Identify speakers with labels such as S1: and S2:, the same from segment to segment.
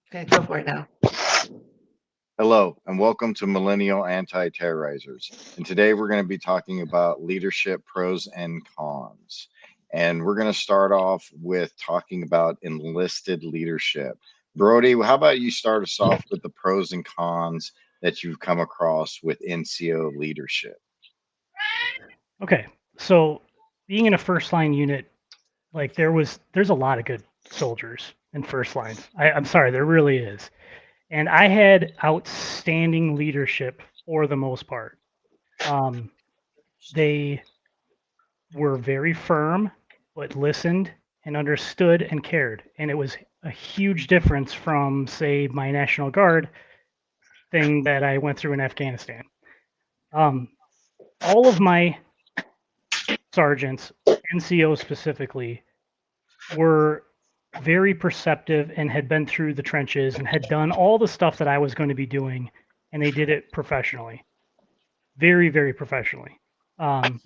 S1: Okay, go for it now.
S2: Hello, and welcome to Millennial Anti-Terrorizers. And today we're going to be talking about leadership pros and cons. And we're going to start off with talking about enlisted leadership. Brody, how about you start us off with the pros and cons that you've come across with NCO leadership?
S3: Okay, so being in a first line unit, like there's a lot of good soldiers in first lines. I'm sorry, there really is. And I had outstanding leadership for the most part. Um, they were very firm, but listened and understood and cared. And it was a huge difference from, say, my National Guard thing that I went through in Afghanistan. Um, all of my sergeants, NCO specifically, were very perceptive and had been through the trenches and had done all the stuff that I was going to be doing, and they did it professionally, very, very professionally. Um,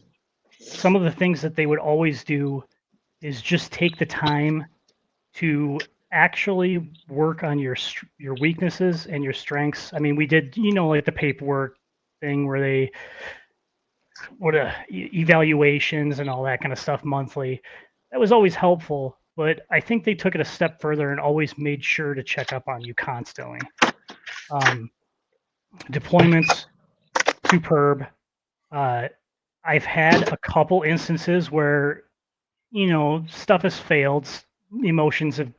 S3: some of the things that they would always do is just take the time to actually work on your weaknesses and your strengths. I mean, we did, like the paperwork thing where they what evaluations and all that kind of stuff monthly. That was always helpful, but I think they took it a step further and always made sure to check up on you constantly. Um, Deployments, superb. Uh, I've had a couple instances where stuff has failed, emotions have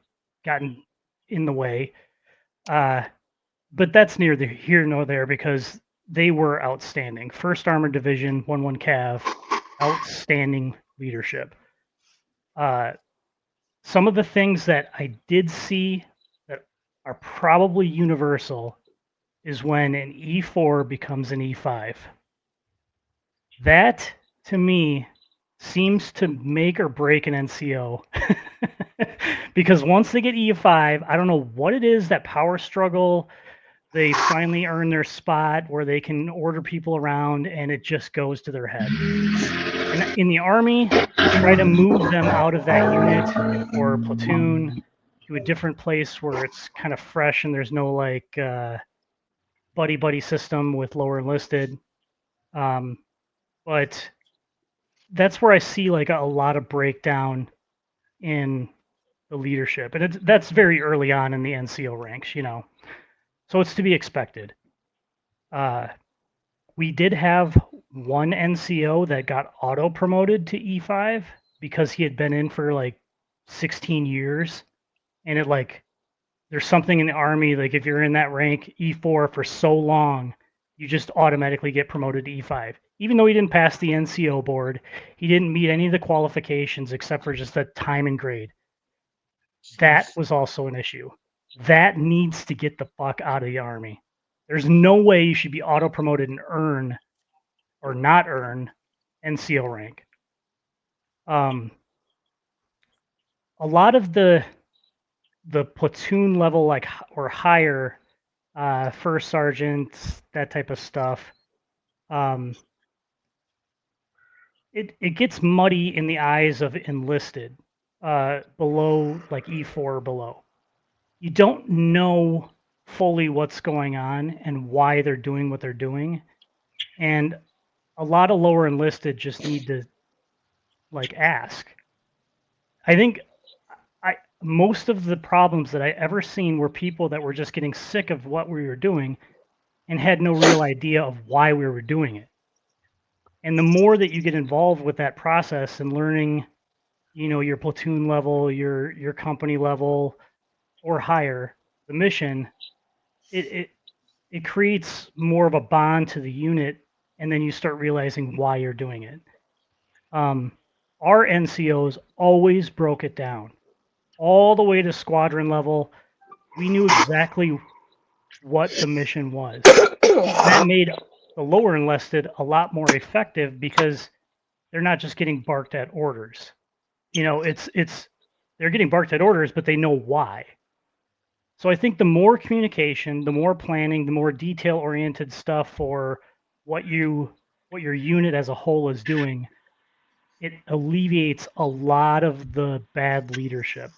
S3: gotten in the way, uh, but that's neither here nor there because they were outstanding. First Armored Division, 1-1 Cav, outstanding leadership. Uh, some of the things that I did see that are probably universal is when an E4 becomes an E5. That, to me, seems to make or break an NCO. Because once they get E5, I don't know what it is, that power struggle, they finally earn their spot where they can order people around and it just goes to their head. And in the Army, you try to move them out of that unit or platoon to a different place where it's kind of fresh and there's no like buddy buddy system with lower enlisted. Um, but that's where I see like a lot of breakdown in the leadership, and that's very early on in the NCO ranks. So it's to be expected. Uh, we did have one NCO that got auto promoted to E5 because he had been in for like 16 years, and it like there's something in the army like if you're in that rank E4 for so long, you just automatically get promoted to E5. Even though he didn't pass the NCO board, he didn't meet any of the qualifications except for just the time and grade. That was also an issue. That needs to get the fuck out of the army. There's no way you should be auto promoted and earn or not earn NCO rank. Um, a lot of the platoon level like or higher first sergeant, that type of stuff. Um, it gets muddy in the eyes of enlisted below like E4 or below. You don't know fully what's going on and why they're doing what they're doing, and a lot of lower enlisted just need to like ask. I think most of the problems that I ever seen were people that were just getting sick of what we were doing and had no real idea of why we were doing it. And the more that you get involved with that process and learning, your platoon level, your company level, or higher, the mission, it it creates more of a bond to the unit, and then you start realizing why you're doing it. Um, our NCOs always broke it down all the way to squadron level. We knew exactly what the mission was. That made the lower enlisted a lot more effective because they're not just getting barked at orders. It's they're getting barked at orders, but they know why. So I think the more communication, the more planning, the more detail oriented stuff for what your unit as a whole is doing, it alleviates a lot of the bad leadership.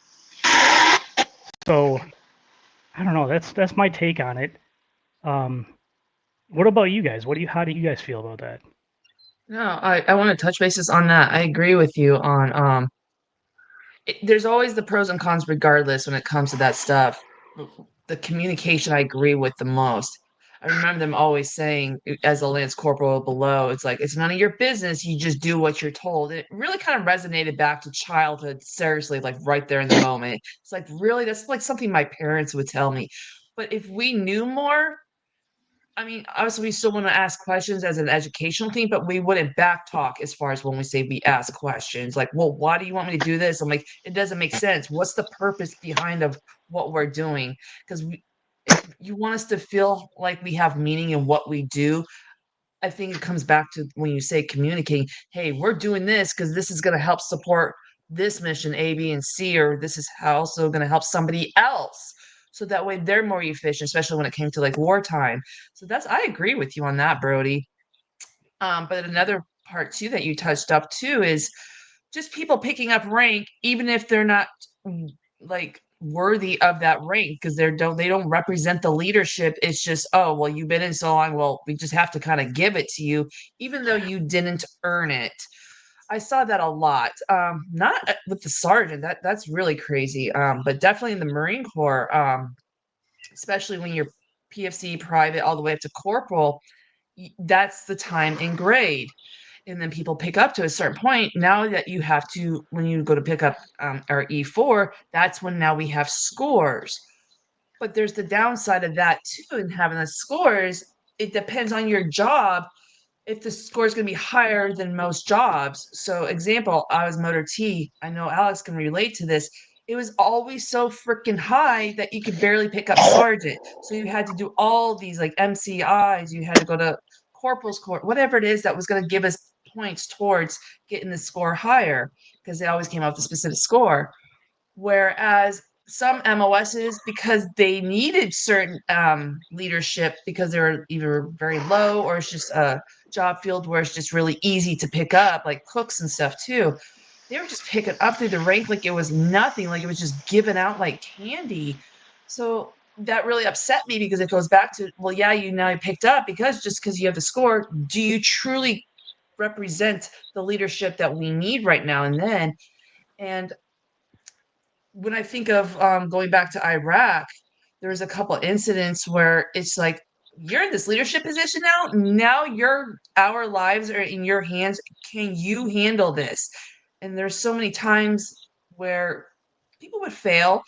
S3: So I don't know. That's my take on it. Um, what about you guys? How do you guys feel about that?
S1: No, I want to touch bases on that. I agree with you on there's always the pros and cons regardless when it comes to that stuff. The communication I agree with the most. I remember them always saying, as a Lance Corporal below, it's like, it's none of your business. You just do what you're told. And it really kind of resonated back to childhood, seriously, like right there in the moment. It's like, really, that's like something my parents would tell me. But if we knew more, I mean, obviously, we still want to ask questions as an educational thing, but we wouldn't back talk as far as when we say we ask questions. Like, well, why do you want me to do this? I'm like, it doesn't make sense. What's the purpose behind of what we're doing? Because if you want us to feel like we have meaning in what we do, I think it comes back to when you say communicating, hey, we're doing this because this is going to help support this mission A, B, and C, or this is also going to help somebody else. So that way they're more efficient, especially when it came to like wartime. So I agree with you on that, Brody. But another part too that you touched up too is just people picking up rank, even if they're not like worthy of that rank because they don't represent the leadership. It's just, oh well, you've been in so long, well, we just have to kind of give it to you, even though you didn't earn it. I saw that a lot. Not with the sergeant, that's really crazy. But definitely in the Marine Corps, especially when you're PFC private all the way up to corporal, that's the time in grade. And then people pick up to a certain point. Now that you have to, when you go to pick up our E4, that's when now we have scores. But there's the downside of that too, in having the scores. It depends on your job if the score is going to be higher than most jobs. So, example, I was motor T. I know Alex can relate to this. It was always so freaking high that you could barely pick up sergeant. So you had to do all these like MCIs. You had to go to corporal's court, whatever it is that was going to give us points towards getting the score higher because they always came out with a specific score. Whereas some MOSs, because they needed certain leadership because they were either very low or it's just a job field where it's just really easy to pick up, like cooks and stuff too. They were just picking up through the rank like it was nothing, like it was just given out like candy. So that really upset me because it goes back to, well, yeah, you now picked up because just because you have the score, do you truly represent the leadership that we need right now and then? And when I think of going back to Iraq, there was a couple incidents where it's like you're in this leadership position now. Now our lives are in your hands. Can you handle this? And there's so many times where people would fail,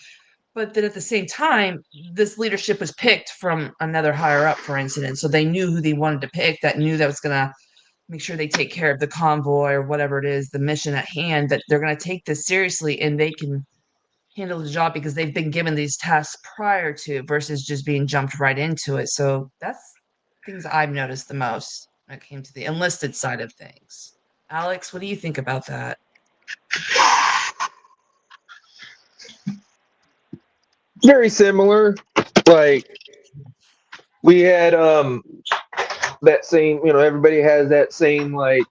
S1: but then at the same time, this leadership was picked from another higher up, for instance. So they knew who they wanted to pick. That knew that was gonna make sure they take care of the convoy or whatever it is, the mission at hand. That they're gonna take this seriously and they can handle the job because they've been given these tasks prior to versus just being jumped right into it. So that's things I've noticed the most when it came to the enlisted side of things. Alex, what do you think about that?
S4: Very similar. Like we had that same, everybody has that same like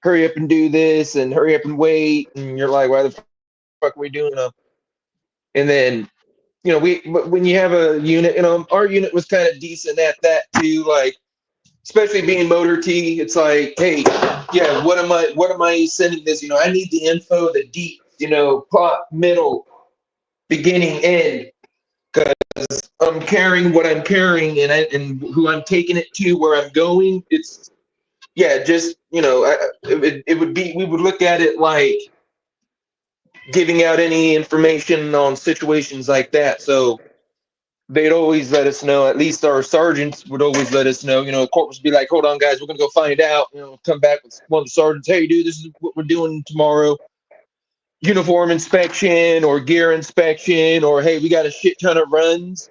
S4: hurry up and do this and hurry up and wait, and you're like, why the fuck are we doing them? And then but when you have a unit, our unit was kind of decent at that too. Like especially being motor T, it's like, hey, yeah, what am I sending this? I need the info, the deep, plot, middle, beginning, end. I'm carrying what I'm carrying and who I'm taking it to, where I'm going. It's just it would be, we would look at it like giving out any information on situations like that. So they'd always let us know. At least our sergeants would always let us know. Corporals would be like, "Hold on, guys, we're gonna go find out." Come back with one of the sergeants. Hey, dude, this is what we're doing tomorrow. Uniform inspection or gear inspection, or hey, we got a shit ton of runs,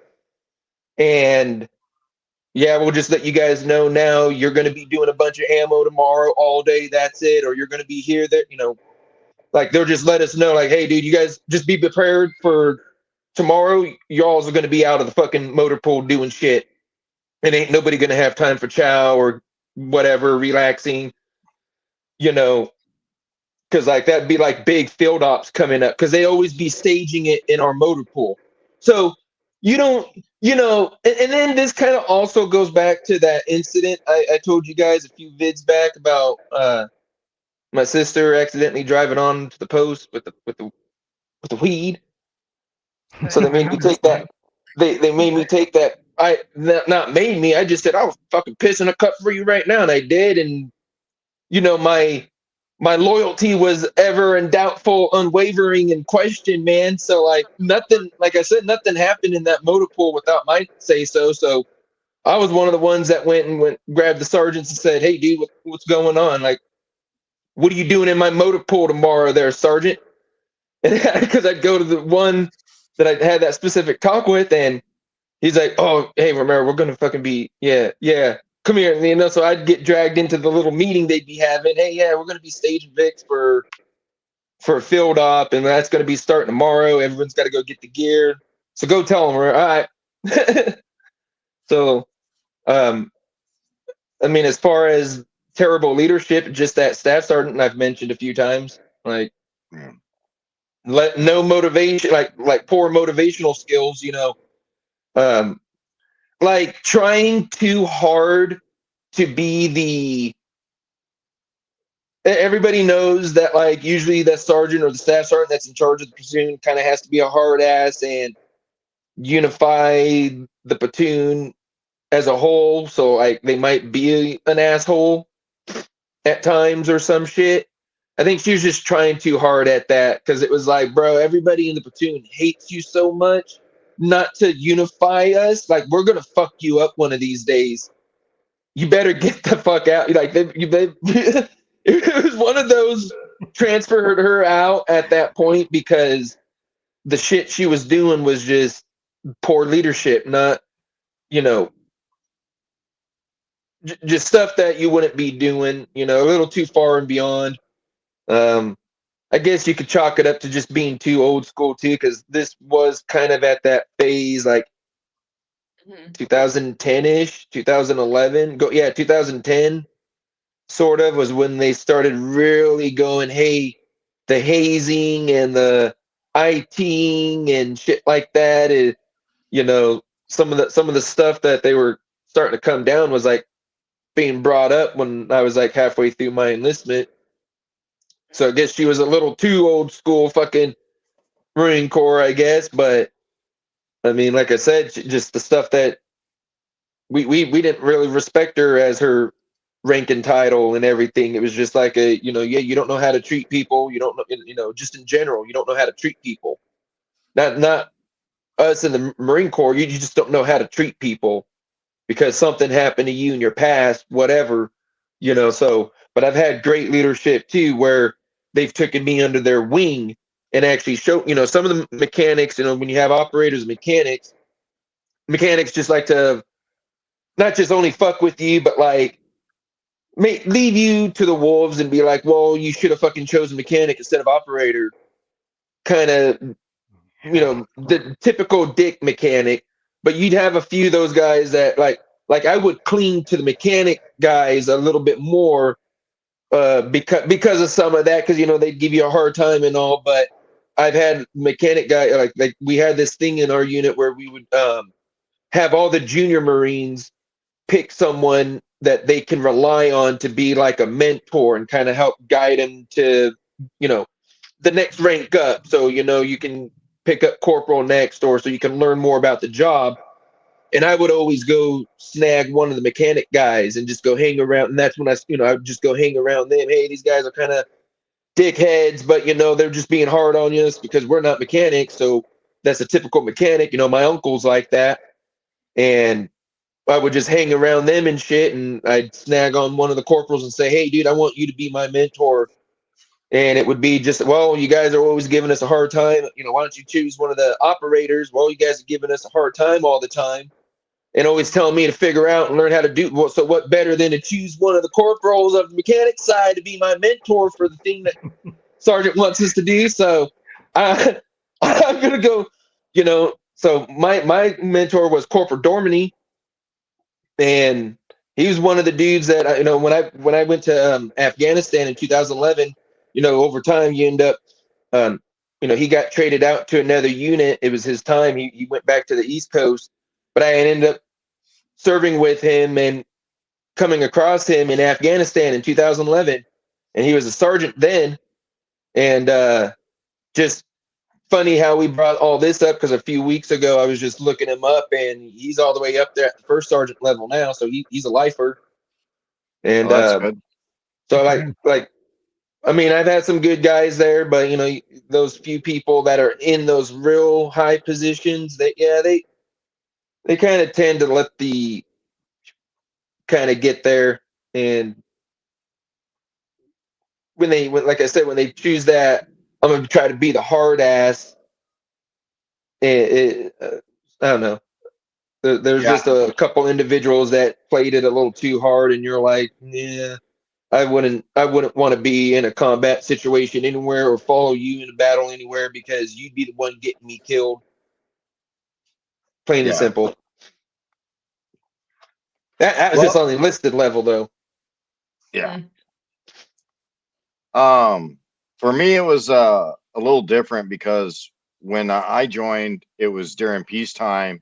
S4: and yeah, we'll just let you guys know now. You're going to be doing a bunch of ammo tomorrow all day. That's it. Or you're going to be here. That like they'll just let us know. Like, hey, dude, you guys just be prepared for tomorrow. Y'all's are going to be out of the fucking motor pool doing shit. And ain't nobody going to have time for chow or whatever, relaxing. Because like that'd be like big field ops coming up. Because they always be staging it in our motor pool. So you don't, and then this kind of also goes back to that incident I told you guys a few vids back about my sister accidentally driving on to the post with the weed. So they
S3: I
S4: made me
S3: remember.
S4: take that. They made me take that. Not made me. I just said I was fucking pissing a cup for you right now, and I did. And my loyalty was ever and doubtful, unwavering, and question, man. So like nothing, like I said, nothing happened in that motor pool without my say so. So I was one of the ones that went grabbed the sergeants and said, "Hey, dude, what's going on? Like, what are you doing in my motor pool tomorrow, there, sergeant?" Because I'd go to the one that I had that specific talk with, and he's like, "Oh, hey, Romero, we're gonna fucking be, yeah, come here." And, so I'd get dragged into the little meeting they'd be having. Hey, yeah, we're gonna be staging Vicks for a field op, and that's gonna be starting tomorrow. Everyone's got to go get the gear. So go tell them, all right. So, um, I mean, as far as terrible leadership, just that staff sergeant I've mentioned a few times, like
S2: Yeah.
S4: no motivation, like poor motivational skills, um, like trying too hard to be everybody knows that like usually that sergeant or the staff sergeant that's in charge of the platoon kind of has to be a hard ass and unify the platoon as a whole. So like they might be an asshole at times or some shit. I think she was just trying too hard at that because it was like, bro, everybody in the platoon hates you so much not to unify us. Like, we're gonna fuck you up one of these days. You better get the fuck out. Like, it was one of those transferred her out at that point because the shit she was doing was just poor leadership, not, you know, just stuff that you wouldn't be doing, a little too far and beyond. Um, I guess you could chalk it up to just being too old school too, because this was kind of at that phase, like
S1: Mhm.
S4: 2010-ish, 2011. 2010 sort of was when they started really going, hey, the hazing and the ITing and shit like that. Some of the stuff that they were starting to come down was like being brought up when I was like halfway through my enlistment. So I guess she was a little too old school fucking Marine Corps, I guess. But I mean, like I said, just the stuff that we didn't really respect her as her rank and title and everything. It was just like you don't know how to treat people. You don't know, just in general, you don't know how to treat people. Not us in the Marine Corps. You just don't know how to treat people because something happened to you in your past, whatever, So, but I've had great leadership too, where they've taken me under their wing and actually show, some of the mechanics, when you have operators and mechanics just like to not just only fuck with you, but like leave you to the wolves and be like, well, you should have fucking chosen mechanic instead of operator. Kind of, the typical dick mechanic. But you'd have a few of those guys that like I would cling to the mechanic guys a little bit more because of some of that, because they'd give you a hard time and all. But I've had mechanic guy like we had this thing in our unit where we would have all the junior Marines pick someone that they can rely on to be like a mentor and kind of help guide them to, the next rank up. So, you can pick up corporal next, or so you can learn more about the job. And I would always go snag one of the mechanic guys and just go hang around. And that's when I would just go hang around them. Hey, these guys are kind of dickheads, but they're just being hard on us because we're not mechanics. So that's a typical mechanic. My uncle's like that. And I would just hang around them and shit, and I'd snag on one of the corporals and say, "Hey, dude, I want you to be my mentor." And it would be just, well, you guys are always giving us a hard time. Why don't you choose one of the operators? Well, you guys are giving us a hard time all the time and always telling me to figure out and learn how to do. Well, so what better than to choose one of the corporals of the mechanic side to be my mentor for the thing that Sergeant wants us to do? So I'm gonna go. So my mentor was Corporal Dormany, and he was one of the dudes that when I went to Afghanistan in 2011. Over time you end up he got traded out to another unit. It was his time. He went back to the East Coast, but I ended up serving with him and coming across him in Afghanistan in 2011, and he was a sergeant then. And just funny how we brought all this up, because a few weeks ago I was just looking him up, and he's all the way up there at the first sergeant level now, so he's a lifer.
S2: Oh,
S4: And
S2: that's good.
S4: so I mean, I've had some good guys there, but those few people that are in those real high positions, they kind of tend to let the kind of get there. And like I said, when they choose that, I'm gonna try to be the hard ass. I don't know. There's
S2: Yeah,
S4: just a couple individuals that played it a little too hard, and you're like, yeah, I wouldn't want to be in a combat situation anywhere or follow you in a battle anywhere, because you'd be the one getting me killed. Plain and
S2: yeah.
S4: simple. That was just
S2: Well,
S4: on the enlisted level, though.
S2: yeah.
S1: Mm.
S2: For me, it was a little different because when I joined, it was during peacetime.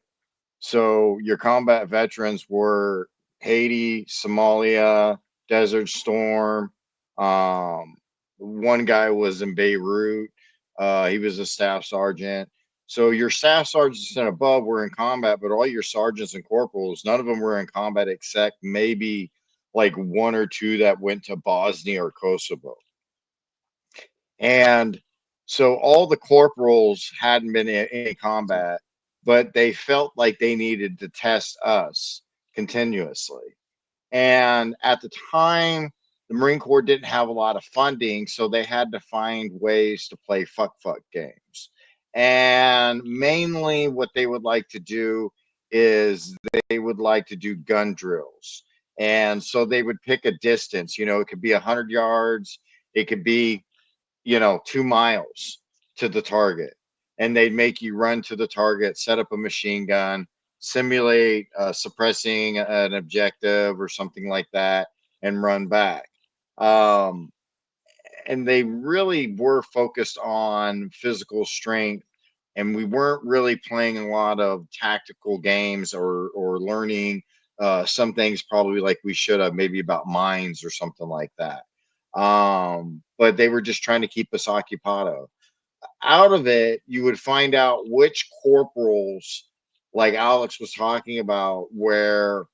S2: So your combat veterans were Haiti, Somalia, Desert Storm. Um, one guy was in Beirut. He was a staff sergeant. So your staff sergeants and above were in combat, but all your sergeants and corporals, none of them were in combat except maybe like one or two that went to Bosnia or Kosovo. And so all the corporals hadn't been in any combat, but they felt like they needed to test us continuously. And at the time, the Marine Corps didn't have a lot of funding, so they had to find ways to play fuck games. And mainly what they would like to do is they would like to do gun drills. And so they would pick a distance, it could be 100 yards, it could be 2 miles to the target, and they'd make you run to the target, set up a machine gun, simulate suppressing an objective or something like that, and run back. Um, and they really were focused on physical strength, and we weren't really playing a lot of tactical games or learning some things probably like we should have, maybe about mines or something like that. But they were just trying to keep us occupado. Out of it, you would find out which corporals, like Alex was talking about, where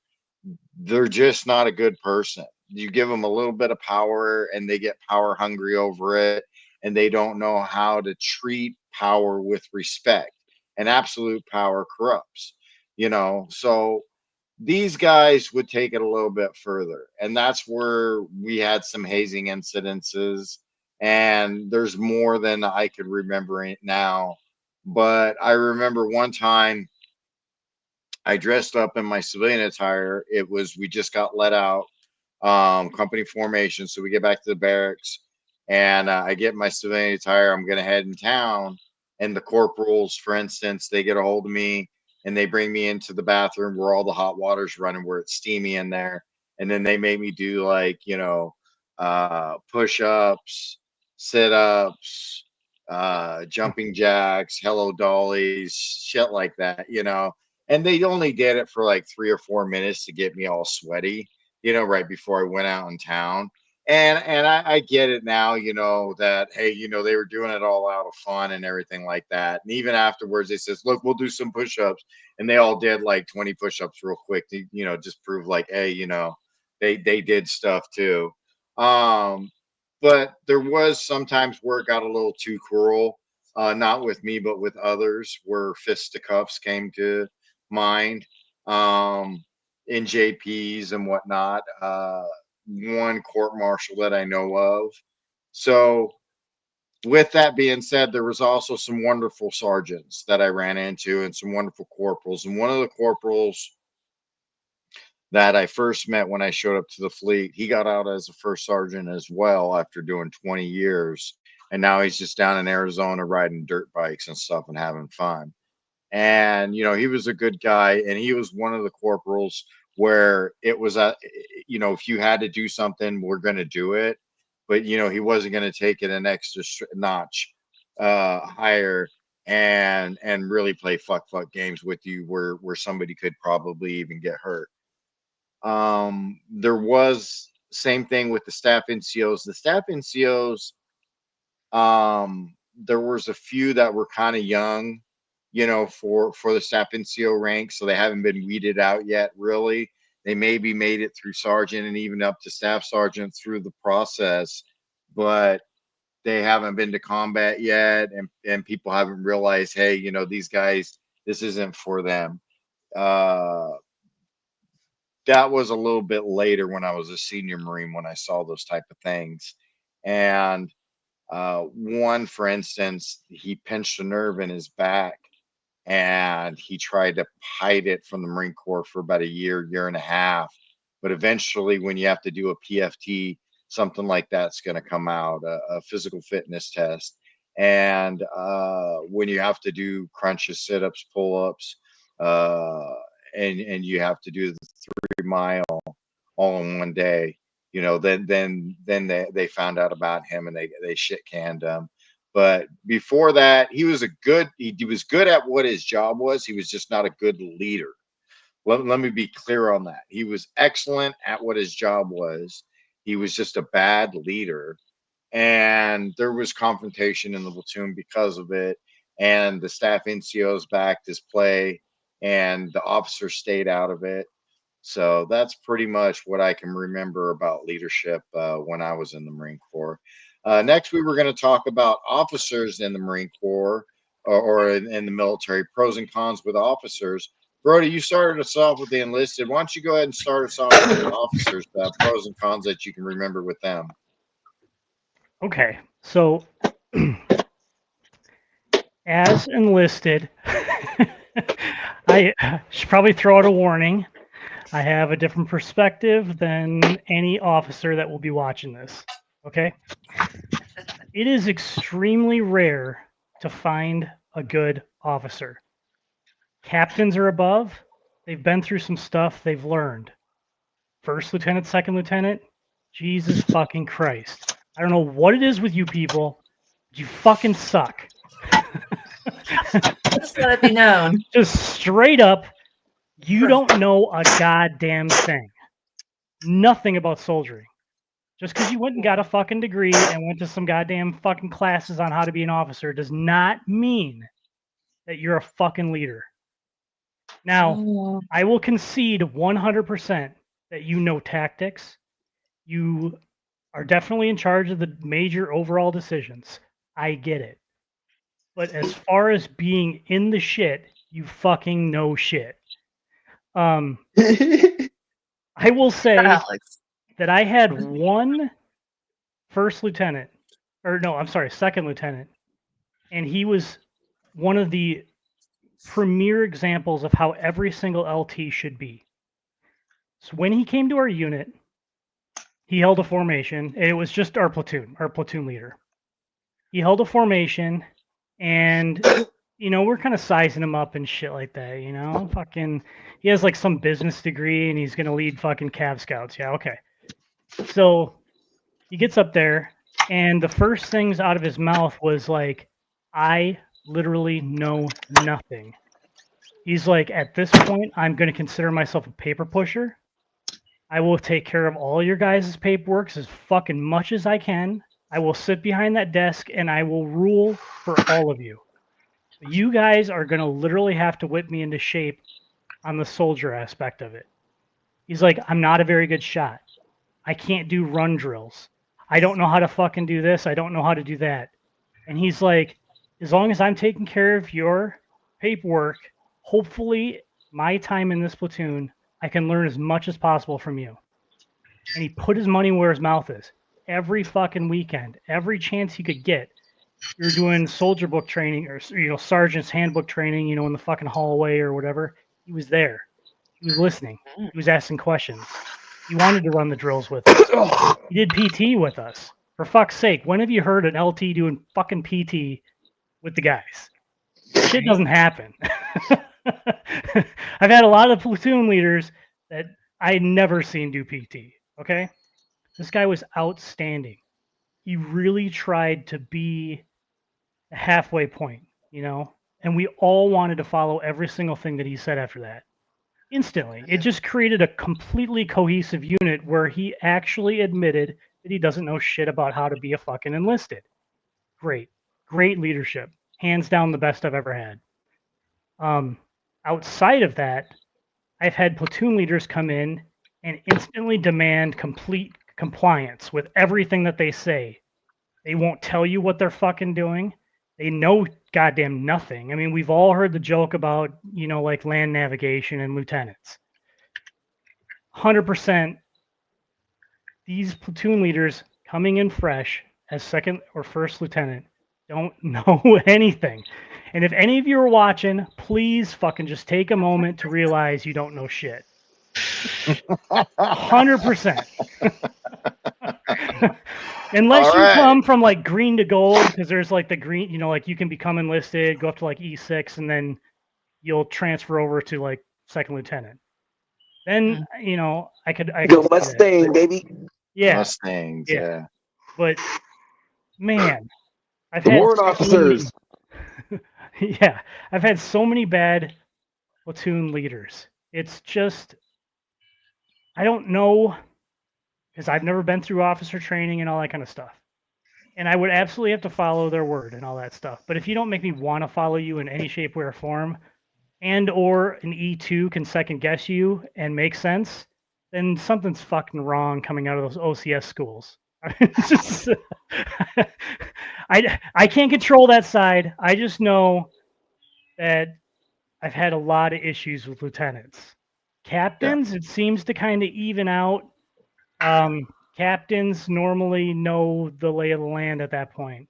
S2: they're just not a good person. You give them a little bit of power and they get power hungry over it, and they don't know how to treat power with respect. And absolute power corrupts, So these guys would take it a little bit further, and that's where we had some hazing incidences, and there's more than I could remember it now. But I remember one time I dressed up in my civilian attire. We just got let out, company formation. So we get back to the barracks, and I get my civilian attire. I'm going to head in town. And the corporals, for instance, they get a hold of me and they bring me into the bathroom where all the hot water's running, where it's steamy in there. And then they make me do like, push ups, sit ups, jumping jacks, hello dollies, shit like that. And they only did it for like 3 or 4 minutes to get me all sweaty, right before I went out in town. And I get it now, that hey, they were doing it all out of fun and everything like that. And even afterwards, they says, look, we'll do some push-ups, and they all did like 20 push-ups real quick to just prove like, hey, they did stuff too. But there was sometimes where it got a little too cruel, not with me, but with others, where fisticuffs came to mind, in JPs and whatnot. One court martial that I know of. So, with that being said, there was also some wonderful sergeants that I ran into and some wonderful corporals. And one of the corporals that I first met when I showed up to the fleet, he got out as a first sergeant as well after doing 20 years. And now he's just down in Arizona riding dirt bikes and stuff and having fun. And he was a good guy, and he was one of the corporals where it was if you had to do something, we're going to do it, but he wasn't going to take it an extra notch hire and really play fuck games with you where somebody could probably even get hurt. There was same thing with the staff NCOs. The staff NCOs, there was a few that were kind of young, for the staff NCO rank, so they haven't been weeded out yet. Really, they maybe made it through sergeant and even up to staff sergeant through the process, but they haven't been to combat yet, and people haven't realized, hey, these guys, this isn't for them. Uh, that was a little bit later when I was a senior Marine when I saw those type of things. And one, for instance, he pinched a nerve in his back and he tried to hide it from the Marine Corps for about a year and a half. But eventually, when you have to do a PFT, something like that's going to come out, a physical fitness test. And when you have to do crunches, sit ups, pull ups, and you have to do the 3 mile all in one day, then they found out about him and they shit canned him. But before that, he was he was good at what his job was. He was just not a good leader. Let me be clear on that. He was excellent at what his job was. He was just a bad leader. And there was confrontation in the platoon because of it. And the staff NCOs backed his play and the officers stayed out of it. So that's pretty much what I can remember about leadership when I was in the Marine Corps. Next, we were going to talk about officers in the Marine Corps or in the military, pros and cons with officers. Brody, you started us off with the enlisted. Why don't you go ahead and start us off with the officers, pros and cons that you can remember with them?
S3: Okay, so as enlisted, I should probably throw out a warning. I have a different perspective than any officer that will be watching this. Okay? It is extremely rare to find a good officer. Captains are above. They've been through some stuff. They've learned. First lieutenant, second lieutenant, Jesus fucking Christ. I don't know what it is with you people. You fucking suck.
S1: Just let it be known.
S3: Just straight up, you don't know a goddamn thing. Nothing about soldiering. Just because you went and got a fucking degree and went to some goddamn fucking classes on how to be an officer does not mean that you're a fucking leader. Now, I will concede 100% that you know tactics. You are definitely in charge of the major overall decisions. I get it. But as far as being in the shit, you fucking know shit. I will say
S1: Alex.
S3: that I had one first lieutenant, or no, I'm sorry, second lieutenant, and he was one of the premier examples of how every single LT should be. So when he came to our unit, he held a formation. It was just our platoon leader. He held a formation, and we're kind of sizing him up and shit like that. Fucking, he has like some business degree, and he's gonna lead fucking Cav Scouts. Yeah, okay. So he gets up there, and the first things out of his mouth was like, "I literally know nothing." He's like, "At this point, I'm gonna consider myself a paper pusher. I will take care of all your guys' paperwork as fucking much as I can. I will sit behind that desk and I will rule for all of you. You guys are going to literally have to whip me into shape on the soldier aspect of it." He's like, "I'm not a very good shot. I can't do run drills. I don't know how to fucking do this. I don't know how to do that." And he's like, "As long as I'm taking care of your paperwork, hopefully my time in this platoon, I can learn as much as possible from you." And he put his money where his mouth is. Every fucking weekend, every chance he could get, you're doing soldier book training or sergeant's handbook training, in the fucking hallway or whatever. He was there. He was listening. He was asking questions. He wanted to run the drills with us. He did PT with us. For fuck's sake, when have you heard an LT doing fucking PT with the guys? Shit doesn't happen. I've had a lot of platoon leaders that I never seen do PT. Okay? This guy was outstanding. He really tried to be the halfway point, you know? And we all wanted to follow every single thing that he said after that. Instantly. It just created a completely cohesive unit where he actually admitted that he doesn't know shit about how to be a fucking enlisted. Great. Great leadership. Hands down the best I've ever had. Outside of that, I've had platoon leaders come in and instantly demand complete compliance with everything that they say. They won't tell you what they're fucking doing. They know goddamn nothing. I mean, we've all heard the joke about, you know, like land navigation and lieutenants. 100% these platoon leaders coming in fresh as second or first lieutenant don't know anything. And if any of you are watching, please fucking just take a moment to realize you don't know shit. 100%. Unless
S2: All
S3: you
S2: right.
S3: come from like green to gold, because there's like the green, you know, like you can become enlisted, go up to like E6, and then you'll transfer over to like second lieutenant. Then, you know, I could
S4: The
S3: see that.
S4: Mustang, baby.
S3: Yeah,
S2: Mustangs,
S3: yeah.
S2: yeah.
S3: But man, I've
S4: The
S3: had
S4: warrant
S3: so
S4: officers.
S3: yeah, I've had so many bad platoon leaders. It's just, I don't know, because I've never been through officer training and all that kind of stuff. And I would absolutely have to follow their word and all that stuff. But if you don't make me want to follow you in any shape, way, or form, and or an E2 can second guess you and make sense, then something's fucking wrong coming out of those OCS schools. It's just, I can't control that side. I just know that I've had a lot of issues with lieutenants. Captains, it seems to kind of even out. Captains normally know the lay of the land at that point.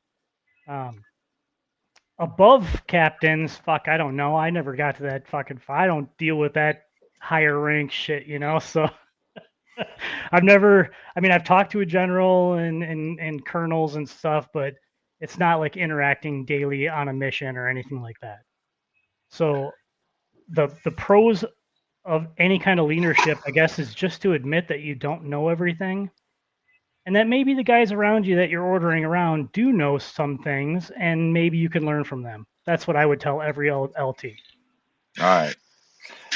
S3: Above captains, fuck, I don't know. I never got to that fucking. I don't deal with that higher rank shit, you know. So I've never. I mean, I've talked to a general and colonels and stuff, but it's not like interacting daily on a mission or anything like that. So the pros of any kind of leadership, I guess, is just to admit that you don't know everything, and that maybe the guys around you that you're ordering around do know some things, and maybe you can learn from them. That's what I would tell every LT.
S2: All right.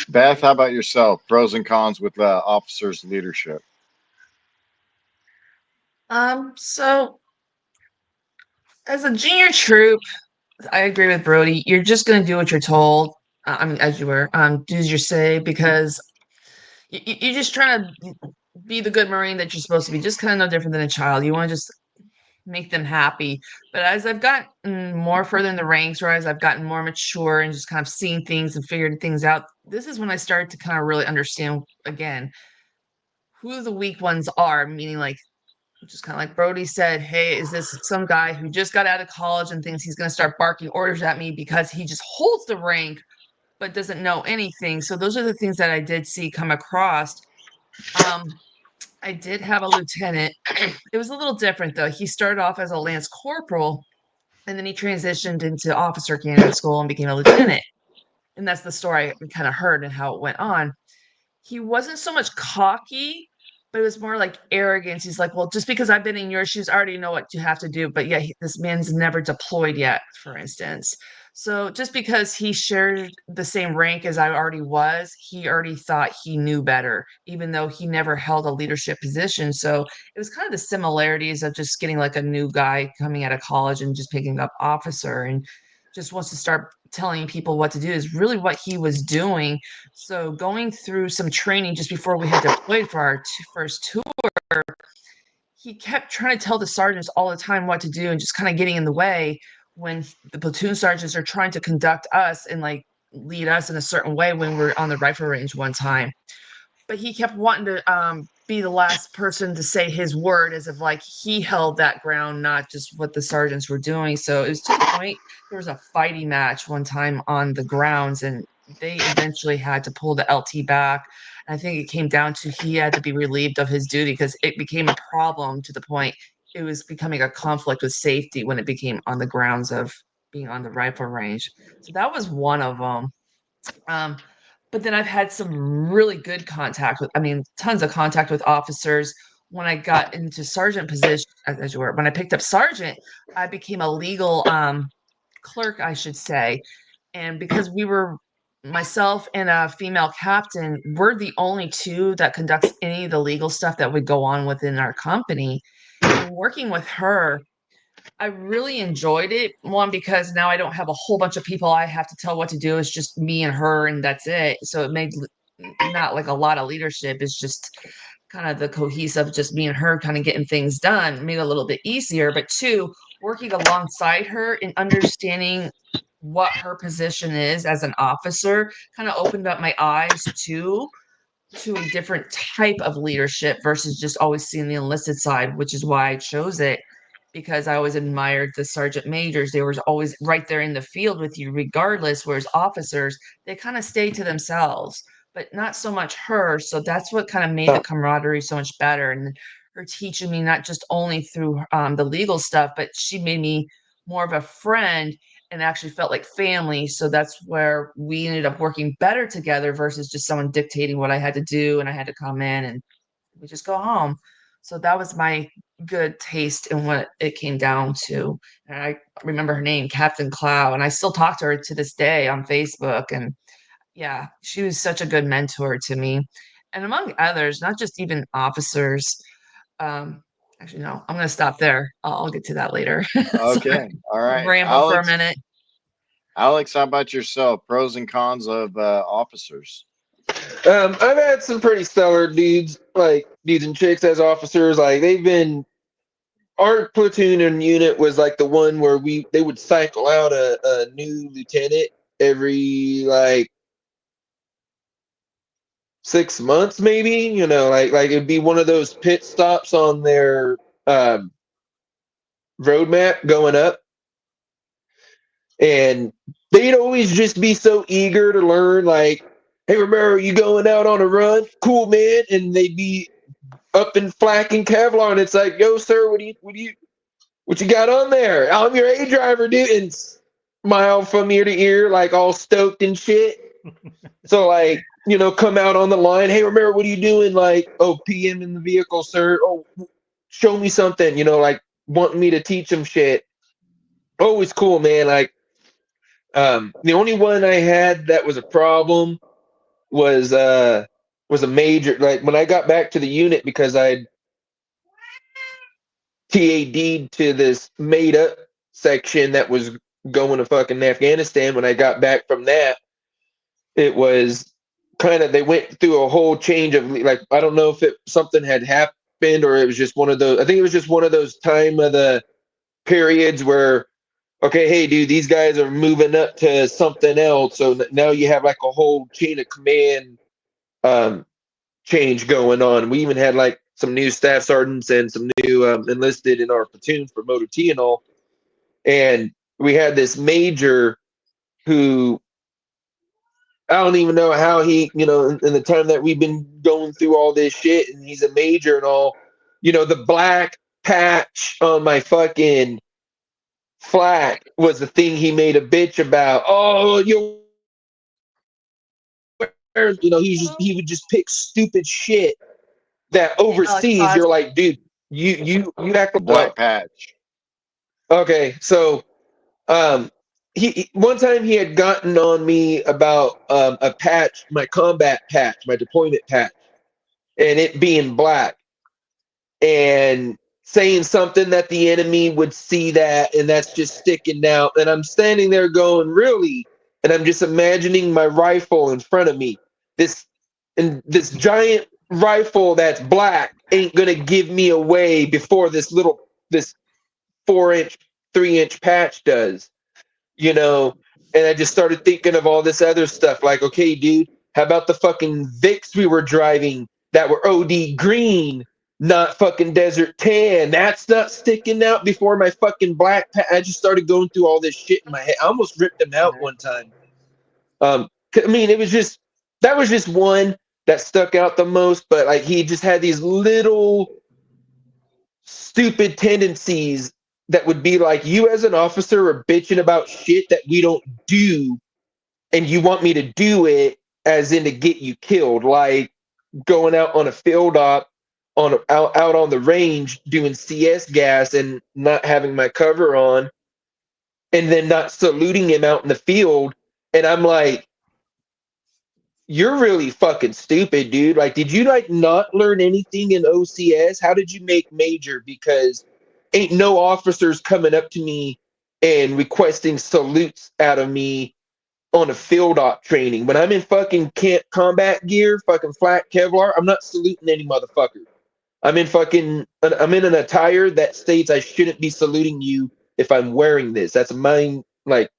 S2: Beth, how about yourself? Pros and cons with officers' leadership.
S1: So as a junior troop, I agree with Brody. You're just gonna do what you're told. I mean, as you were, do as you say, because you're just trying to be the good Marine that you're supposed to be. Just kind of no different than a child. You want to just make them happy. But as I've gotten more further in the ranks, or as I've gotten more mature and just kind of seen things and figured things out, this is when I started to kind of really understand again who the weak ones are. Meaning, like, just kind of like Brody said, hey, is this some guy who just got out of college and thinks he's going to start barking orders at me because he just holds the rank but doesn't know anything? So those are the things that I did see come across. I did have a lieutenant. It was a little different though. He started off as a lance corporal and then he transitioned into officer candidate school and became a lieutenant. And that's the story I kind of heard and how it went on. He wasn't so much cocky, but it was more like arrogance. He's like, well, just because I've been in your shoes, I already know what you have to do. But yeah, this man's never deployed yet, for instance. So just because he shared the same rank as I already was, he already thought he knew better, even though he never held a leadership position. So it was kind of the similarities of just getting like a new guy coming out of college and just picking up officer and just wants to start telling people what to do is really what he was doing. So going through some training just before we had deployed for our first tour, he kept trying to tell the sergeants all the time what to do and just kind of getting in the way when the platoon sergeants are trying to conduct us and like lead us in a certain way when we're on the rifle range one time. But he kept wanting to be the last person to say his word as if like he held that ground, not just what the sergeants were doing. So it was to the point there was a fighting match one time on the grounds and they eventually had to pull the LT back. I think it came down to he had to be relieved of his duty because it became a problem to the point it was becoming a conflict with safety when it became on the grounds of being on the rifle range. So that was one of them. But then I've had some really good contact with, I mean, tons of contact with officers. When I got into sergeant position, as you were, when I picked up sergeant, I became a legal clerk, I should say. And because we were myself and a female captain, we're the only two that conducts any of the legal stuff that would go on within our company. And working with her, I really enjoyed it. One, because now I don't have a whole bunch of people I have to tell what to do. It's just me and her, and that's it. So it made not like a lot of leadership. It's just kind of the cohesive, just me and her kind of getting things done, made it a little bit easier. But two, working alongside her and understanding what her position is as an officer kind of opened up my eyes to a different type of leadership versus just always seeing the enlisted side, which is why I chose it, because I always admired the sergeant majors. They were always right there in the field with you regardless, whereas officers, they kind of stay to themselves, but not so much her. So that's what kind of made the camaraderie so much better. And her teaching me not just only through the legal stuff, but she made me more of a friend and actually felt like family. So that's where we ended up working better together versus just someone dictating what I had to do and I had to come in and we just go home. So that was my good taste in what it came down to. And I remember her name, Captain Clow, and I still talk to her to this day on Facebook. And yeah, she was such a good mentor to me. And among others, not just even officers. Um, actually, no, I'm going to stop there. I'll get to that later. Sorry,
S2: Okay. All right.
S1: ramble for a minute.
S2: Alex, how about yourself? Pros and cons of officers.
S4: I've had some pretty stellar dudes, like dudes and chicks as officers. Like they've been our platoon and unit was like the one where they would cycle out a new lieutenant every like 6 months, maybe. Like it'd be one of those pit stops on their um, roadmap going up, and they'd always just be so eager to learn. Like, hey, remember you going out on a run? Cool, man. And they'd be up in flak and Kevlar, and it's like, yo, sir, what you got on there? I'm your A driver, dude. And smile from ear to ear, like all stoked and shit. So like, come out on the line. Hey, remember, what are you doing? Like, oh, PM in the vehicle, sir. Oh, show me something. Like wanting me to teach them shit. Always cool, man. Like, the only one I had that was a problem was a major. Like when I got back to the unit because I'd TAD'd to this made up section that was going to fucking Afghanistan. When I got back from that, it was kind of, they went through a whole change of, like, I don't know if something had happened or it was just one of those. I think it was just one of those time of the periods where, okay, hey, dude, these guys are moving up to something else. So now you have like a whole chain of command change going on. We even had like some new staff sergeants and some new enlisted in our platoon for Motor T and all. And we had this major who, I don't even know how he, in the time that we've been going through all this shit, and he's a major and all, the black patch on my fucking flak was the thing he made a bitch about. Oh, he would just pick stupid shit that
S1: Alex,
S4: overseas.
S1: pause.
S4: You're like, dude, you act like
S2: Black patch.
S4: okay. So he one time he had gotten on me about a patch, my combat patch, my deployment patch, and it being black, and saying something that the enemy would see that, and that's just sticking out. And I'm standing there going, really? And I'm just imagining my rifle in front of me. This giant rifle that's black ain't gonna give me away before this 4-inch, 3-inch patch does, you know. And I just started thinking of all this other stuff. Like, okay, dude, how about the fucking Vicks we were driving that were OD green, not fucking desert tan? That's not sticking out before my fucking black patch. I just started going through all this shit in my head. I almost ripped them out one time. I mean, that was just one that stuck out the most. But like, he just had these little stupid tendencies that would be like, you as an officer are bitching about shit that we don't do, and you want me to do it as in to get you killed, like going out on a field op out on the range doing CS gas and not having my cover on, and then not saluting him out in the field. And I'm like, you're really fucking stupid, dude. Like, did you like not learn anything in OCS? How did you make major? Because ain't no officers coming up to me and requesting salutes out of me on a field op training. When I'm in fucking camp combat gear, fucking flat Kevlar, I'm not saluting any motherfucker. I'm in an attire that states I shouldn't be saluting you if I'm wearing this. That's mine, like,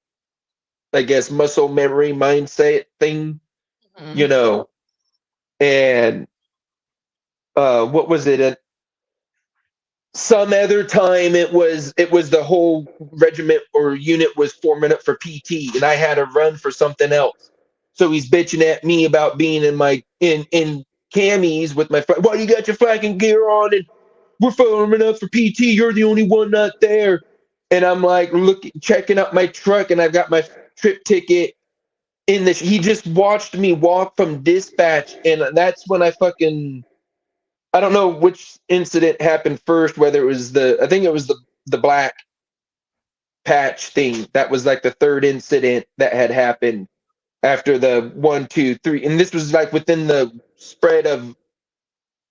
S4: I guess muscle memory mindset thing,
S1: Mhm.
S4: you know. And what was it? Some other time it was the whole regiment or unit was forming up for PT, and I had to run for something else. So he's bitching at me about being in camis with my well, you got your flagging gear on and we're forming up for PT. You're the only one not there. And I'm like checking out my truck, and I've got my trip ticket in this. He just watched me walk from dispatch, and that's when I don't know which incident happened first, whether it was I think it was the black patch thing. That was like the third incident that had happened after the 1, 2, 3. And this was like within the spread of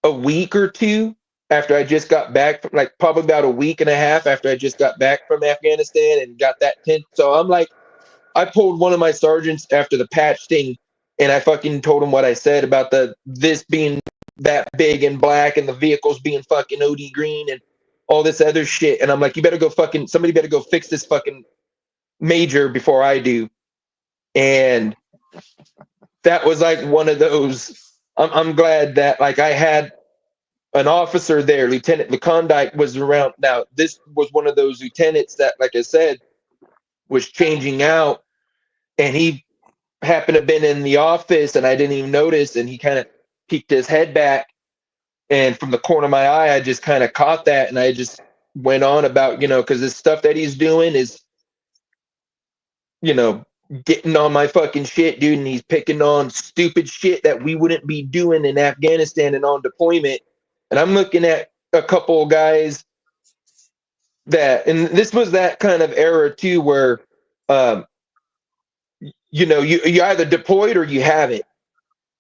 S4: a week or two after I just got back from, like, probably about a week and a half after I just got back from Afghanistan and got that tent. So I'm like, I pulled one of my sergeants after the patch thing, and I fucking told him what I said about this being that big and black and the vehicles being fucking OD green and all this other shit. And I'm like, somebody better go fix this fucking major before I do. And that was like one of those. I'm glad that, like, I had an officer there. Lieutenant LeCondike was around. Now, this was one of those lieutenants that, like I said, was changing out, and he happened to have been in the office, and I didn't even notice, and he kind of peeked his head back, and from the corner of my eye, I just kind of caught that, and I just went on about, because this stuff that he's doing is, you know, getting on my fucking shit, dude, and he's picking on stupid shit that we wouldn't be doing in Afghanistan and on deployment. And I'm looking at a couple of guys and this was that kind of era too, where, um, you either deployed or you haven't.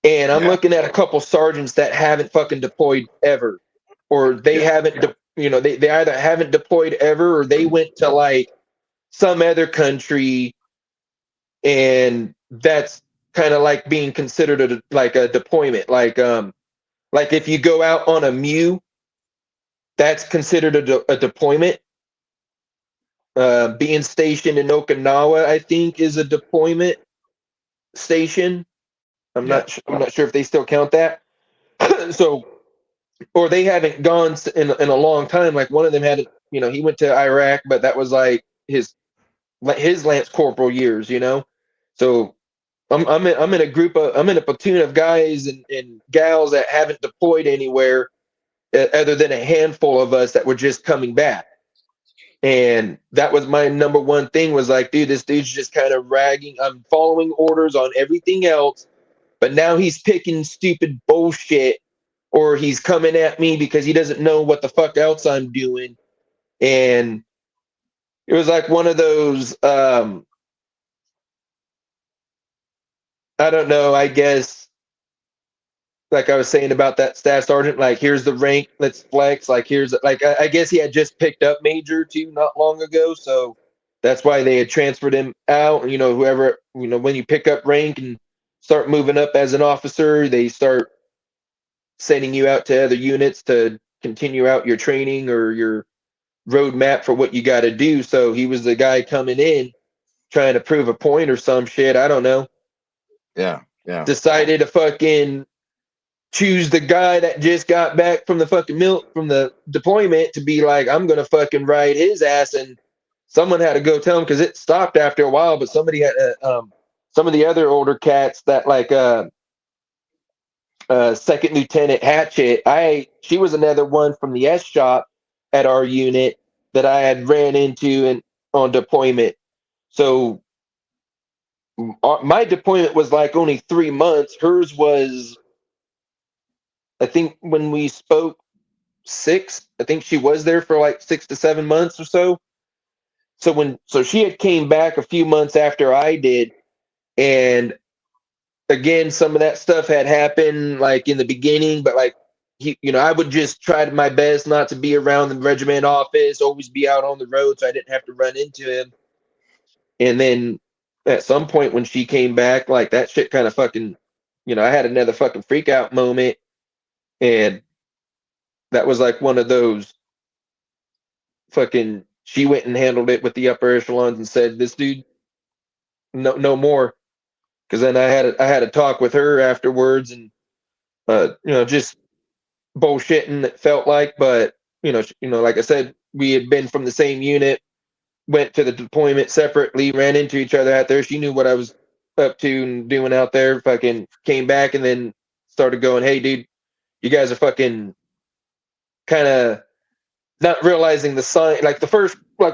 S4: And I'm
S2: Yeah.
S4: looking at a couple sergeants that haven't fucking deployed ever, or they
S2: Yeah.
S4: haven't, they either haven't deployed ever, or they went to like some other country, and that's kind of like being considered like a deployment. Like if you go out on a MEU, that's considered a deployment. Being stationed in Okinawa, I think, is a deployment station.
S2: Yeah.
S4: I'm not sure if they still count that. So, or they haven't gone in a long time. Like one of them had, he went to Iraq, but that was like his lance corporal years. So I'm in a platoon of guys and gals that haven't deployed anywhere, other than a handful of us that were just coming back. And that was my number one thing, was like, dude, this dude's just kind of ragging. I'm following orders on everything else, but now he's picking stupid bullshit, or he's coming at me because he doesn't know what the fuck else I'm doing. And it was like one of those, I don't know, I guess, like I was saying about that staff sergeant, like, here's the rank, let's flex. Like, I guess he had just picked up major too not long ago, so that's why they had transferred him out. Whoever, when you pick up rank and start moving up as an officer, they start sending you out to other units to continue out your training or your roadmap for what you got to do. So he was the guy coming in trying to prove a point or some shit. I don't know.
S2: Yeah. Yeah.
S4: Decided to fucking choose the guy that just got back from the fucking from the deployment to be like, I'm gonna fucking ride his ass. And someone had to go tell him, because it stopped after a while. But somebody had some of the other older cats that, like, second lieutenant Hatchet, she was another one from the S shop at our unit that I had ran into on deployment. So my deployment was like only 3 months. Hers was, I think when we spoke, 6. I think she was there for like 6 to 7 months or so. so she had came back a few months after I did, and again, some of that stuff had happened like in the beginning, but like I would just try my best not to be around the regiment office, always be out on the road so I didn't have to run into him. And then at some point when she came back, like that shit kind of fucking, I had another fucking freak out moment, and that was like one of those fucking. She went and handled it with the upper echelons and said, "This dude, no more." Because then I had a talk with her afterwards, and just bullshitting. It felt like, but like I said, we had been from the same unit, went to the deployment separately, ran into each other out there. She knew what I was up to and doing out there. Fucking came back and then started going, "Hey, dude, you guys are fucking kind of not realizing the sign." Like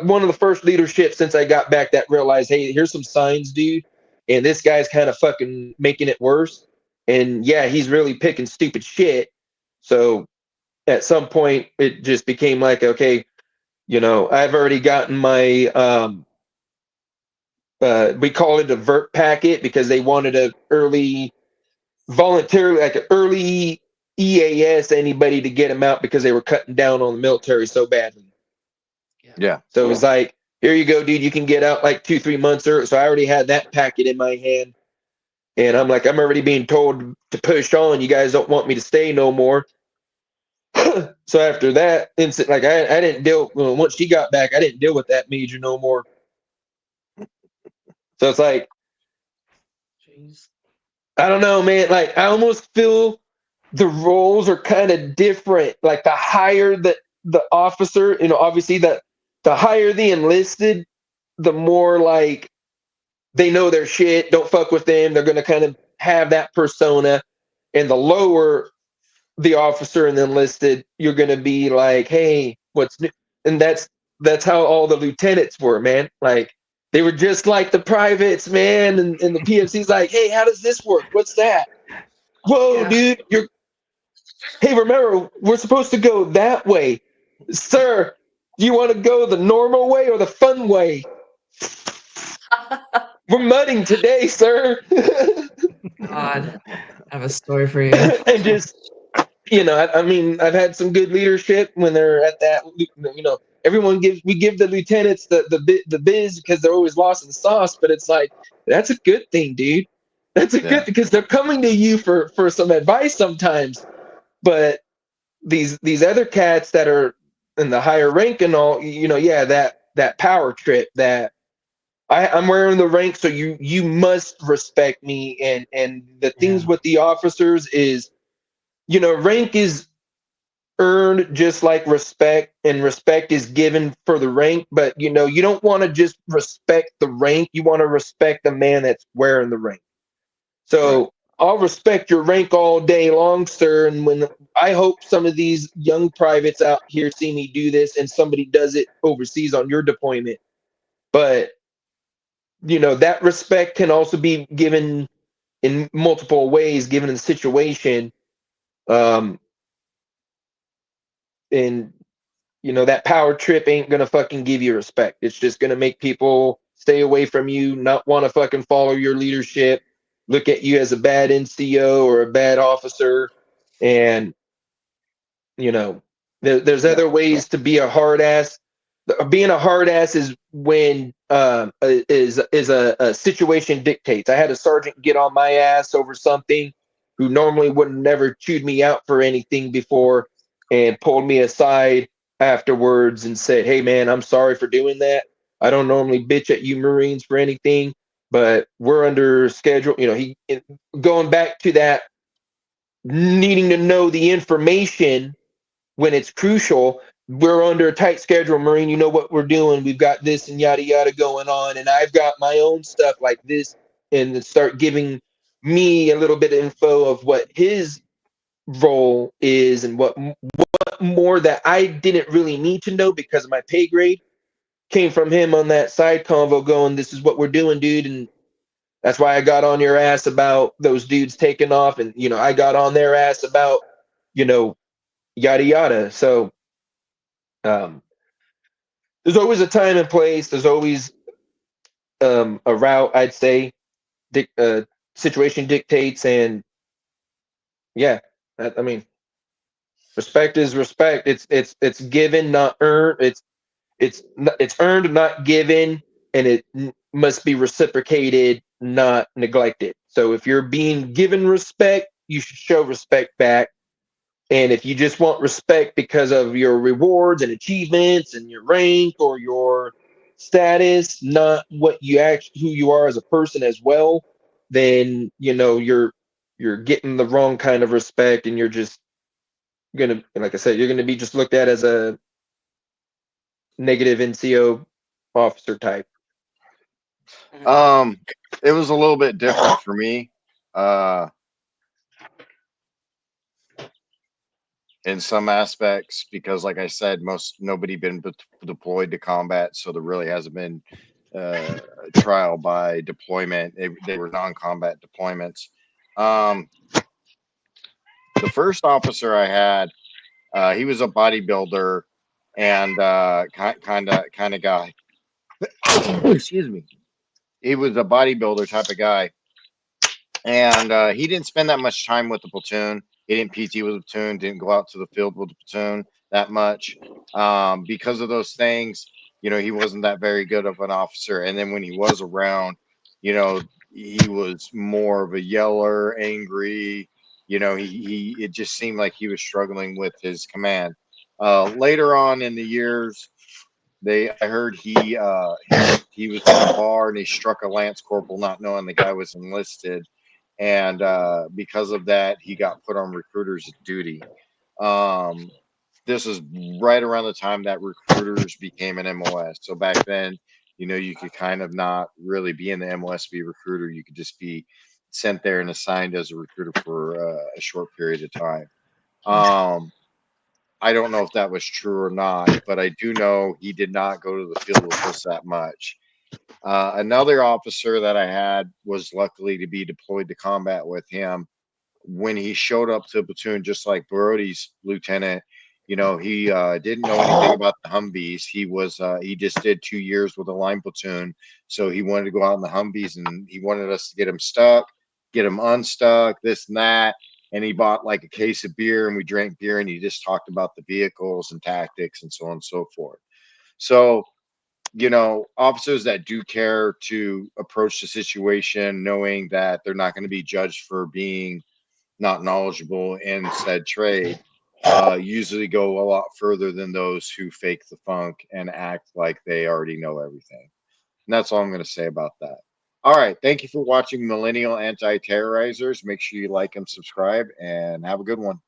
S4: one of the first leadership since I got back that realized, "Hey, here's some signs, dude, and this guy's kind of fucking making it worse. And yeah, he's really picking stupid shit." So at some point, it just became like, okay, I've already gotten my we call it a vert packet because they wanted a early voluntarily like an early EAS anybody to get them out because they were cutting down on the military so badly.
S2: Yeah.
S4: So it was like, here you go, dude. You can get out like 2-3 months early. So I already had that packet in my hand, and I'm like, I'm already being told to push on. You guys don't want me to stay no more. So after that incident, like I didn't deal. Well, once she got back, I didn't deal with that major no more. So it's like,
S1: Jeez.
S4: I don't know, man. Like I almost feel the roles are kind of different. Like the higher the officer, obviously the higher the enlisted, the more like they know their shit. Don't fuck with them. They're gonna kind of have that persona. And the lower the officer and the enlisted, you're gonna be like, hey, what's new? And that's how all the lieutenants were, man. Like they were just like the privates, man. And the PFC's like, hey, how does this work? What's that? Whoa,
S1: Yeah.
S4: dude, hey, remember, we're supposed to go that way. Sir, do you want to go the normal way or the fun way? We're mudding today, sir.
S1: God, I have a story for you.
S4: And just, I mean, I've had some good leadership when they're at that, we give the lieutenants the biz because they're always lost in the sauce, but it's like, that's a good thing, dude. That's a good thing because they're coming to you for some advice sometimes. But these other cats that are in the higher rank and all, yeah, that power trip that I'm wearing the rank, so you must respect me. And the things with the officers is, rank is earned just like respect, and respect is given for the rank. But you don't want to just respect the rank; you want to respect the man that's wearing the rank. So
S2: Right.
S4: I'll respect your rank all day long, sir. And when I hope some of these young privates out here see me do this and somebody does it overseas on your deployment. But, that respect can also be given in multiple ways, given the situation. Um, and, that power trip ain't going to fucking give you respect. It's just going to make people stay away from you, not want to fucking follow your leadership, look at you as a bad NCO or a bad officer. And there's
S2: Yeah.
S4: other ways to be a hard ass. Being a hard ass is when is a situation dictates. I had a sergeant get on my ass over something who normally would never chewed me out for anything before, and pulled me aside afterwards and said, hey man, I'm sorry for doing that. I don't normally bitch at you Marines for anything, but we're under schedule. He going back to that, needing to know the information when it's crucial. We're under a tight schedule, Marine. You know what we're doing. We've got this and yada yada going on, and I've got my own stuff like this, and start giving me a little bit of info of what his role is and what more that I didn't really need to know because of my pay grade came from him on that side convo going, this is what we're doing, dude. And that's why I got on your ass about those dudes taking off, and I got on their ass about you know yada yada. So um there's always a time and place. There's always a route, I'd say. Situation dictates, and yeah, I mean, respect is respect. It's given, not earned. It's earned, not given, and it must be reciprocated, not neglected. So if you're being given respect, you should show respect back. And if you just want respect because of your rewards and achievements and your rank or your status, not what you actually who you are as a person as well, then you're getting the wrong kind of respect, and you're just gonna, like I said, you're gonna be just looked at as a negative NCO officer type.
S2: It was a little bit different for me. In some aspects, because like I said, nobody been deployed to combat, so there really hasn't been trial by deployment. They were non-combat deployments. The first officer I had, he was a bodybuilder and kind of guy. Excuse me. He was a bodybuilder type of guy, and he didn't spend that much time with the platoon. He didn't PT with the platoon, didn't go out to the field with the platoon that much. Because of those things, he wasn't that very good of an officer. And then when he was around, he was more of a yeller, angry. It just seemed like he was struggling with his command. Later on in the years, I heard he was in a bar and he struck a lance corporal, not knowing the guy was enlisted, and because of that, he got put on recruiters duty. This is right around the time that recruiters became an MOS. So back then, you could kind of not really be in the MOS to be a recruiter. You could just be sent there and assigned as a recruiter for a short period of time. I don't know if that was true or not, but I do know he did not go to the field with us that much. Another officer that I had was luckily to be deployed to combat with him. When he showed up to the platoon, just like Brody's lieutenant, he didn't know anything about the Humvees. He just did 2 years with a line platoon, so he wanted to go out in the Humvees, and he wanted us to get him stuck, get him unstuck, this and that. And he bought like a case of beer, and we drank beer, and he just talked about the vehicles and tactics and so on and so forth. So officers that do care to approach the situation knowing that they're not going to be judged for being not knowledgeable in said trade usually go a lot further than those who fake the funk and act like they already know everything. And that's all I'm going to say about that. All right. Thank you for watching Millennial Anti-Terrorizers. Make sure you like and subscribe, and have a good one.